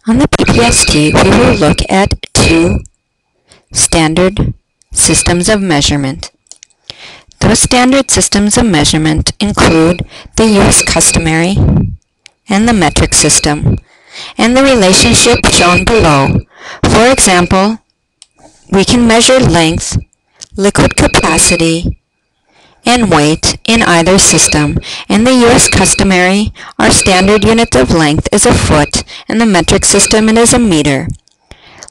On the PPST, we will look at two standard systems of measurement. Those standard systems of measurement include the U.S. customary and the metric system, and the relationship shown below. For example, we can measure length, liquid capacity, and weight in either system. In the U.S. customary, our standard unit of length is a foot, and the metric system it is a meter.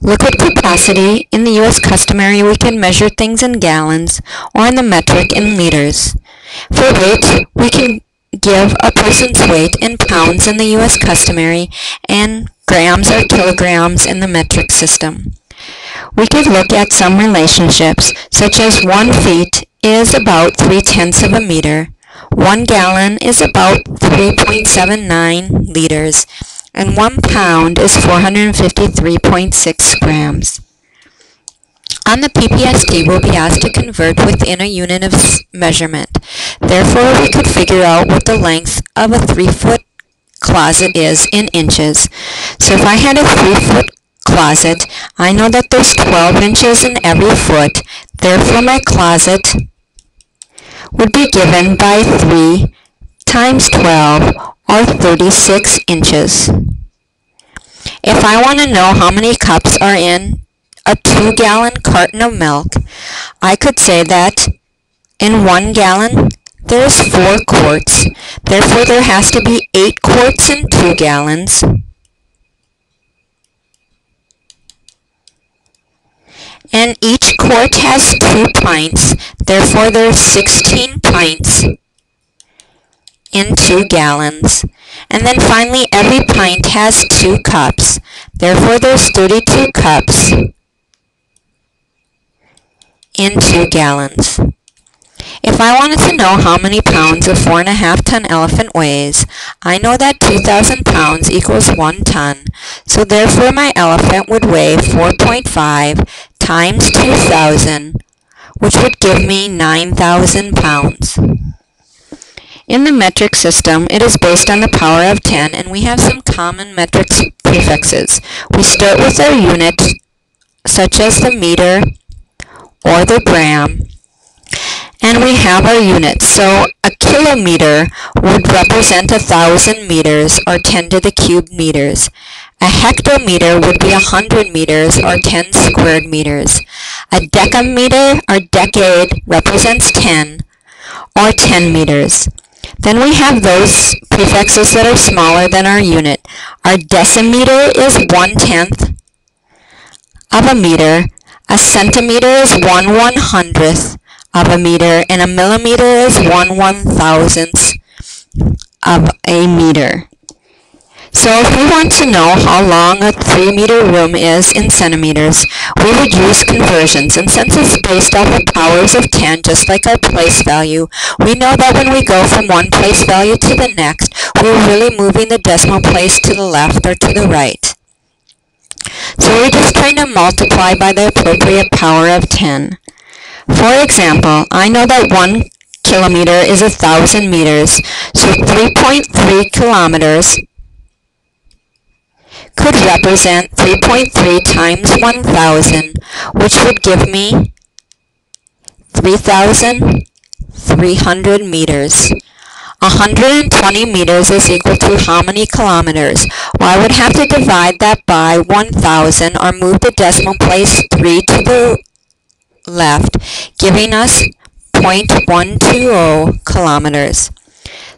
Liquid capacity, in the U.S. customary, we can measure things in gallons, or in the metric in liters. For weight, we can give a person's weight in pounds in the U.S. customary, and grams or kilograms in the metric system. We could look at some relationships, such as 1 feet is about 3/10 of a meter, 1 gallon is about 3.79 liters, and 1 pound is 453.6 grams. On the PPST, we'll be asked to convert within a unit of measurement. Therefore, we could figure out what the length of a 3-foot closet is in inches. So if I had a 3-foot closet, I know that there's 12 inches in every foot. Therefore, my closet would be given by 3 times 12, or 36 inches. If I want to know how many cups are in a 2-gallon carton of milk, I could say that in 1 gallon, there's 4 quarts. Therefore, there has to be 8 quarts in 2 gallons. And each quart has 2 pints. Therefore, there's 16 pints in 2 gallons. And then finally, every pint has 2 cups. Therefore, there's 32 cups in 2 gallons. If I wanted to know how many pounds a 4.5-ton elephant weighs, I know that 2,000 pounds equals 1 ton. So therefore, my elephant would weigh 4.5 times 2,000, which would give me 9,000 pounds. In the metric system, it is based on the power of 10, and we have some common metric prefixes. We start with our unit, such as the meter or the gram, and we have our units. So a kilometer would represent 1,000 meters, or 10 to the cube meters. A hectometer would be 100 meters, or 10 squared meters. A decameter, or decade, represents 10, or 10 meters. Then we have those prefixes that are smaller than our unit. Our decimeter is 1/10 of a meter. A centimeter is 1/100th of a meter, and a millimeter is 1/1000th of a meter. So if we want to know how long a 3-meter room is in centimeters, we would use conversions. And since it's based off of powers of 10, just like our place value, we know that when we go from one place value to the next, we're really moving the decimal place to the left or to the right. So we're just trying to multiply by the appropriate power of 10. For example, I know that 1 kilometer is 1,000 meters, so 3.3 kilometers could represent 3.3 times 1,000, which would give me 3,300 meters. 120 meters is equal to how many kilometers? Well, I would have to divide that by 1,000, or move the decimal place 3 to the left, giving us 0.120 kilometers.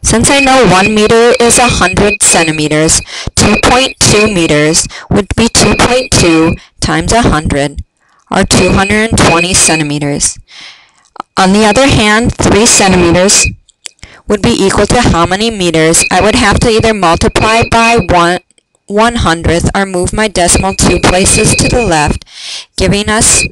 Since I know 1 meter is 100 centimeters, 2.2 meters would be 2.2 times 100, or 220 centimeters. On the other hand, 3 centimeters would be equal to how many meters? I would have to either multiply by 1/100th, or move my decimal 2 places to the left, giving us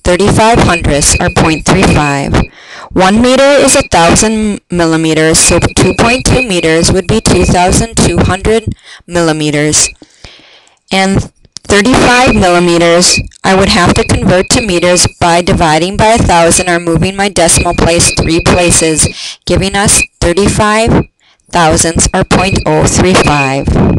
35 hundredths, or 0.35. 1 meter is 1,000 millimeters, so 2.2 meters would be 2,200 millimeters. And 35 millimeters, I would have to convert to meters by dividing by 1,000, or moving my decimal place 3 places, giving us 35 thousandths, or 0.035.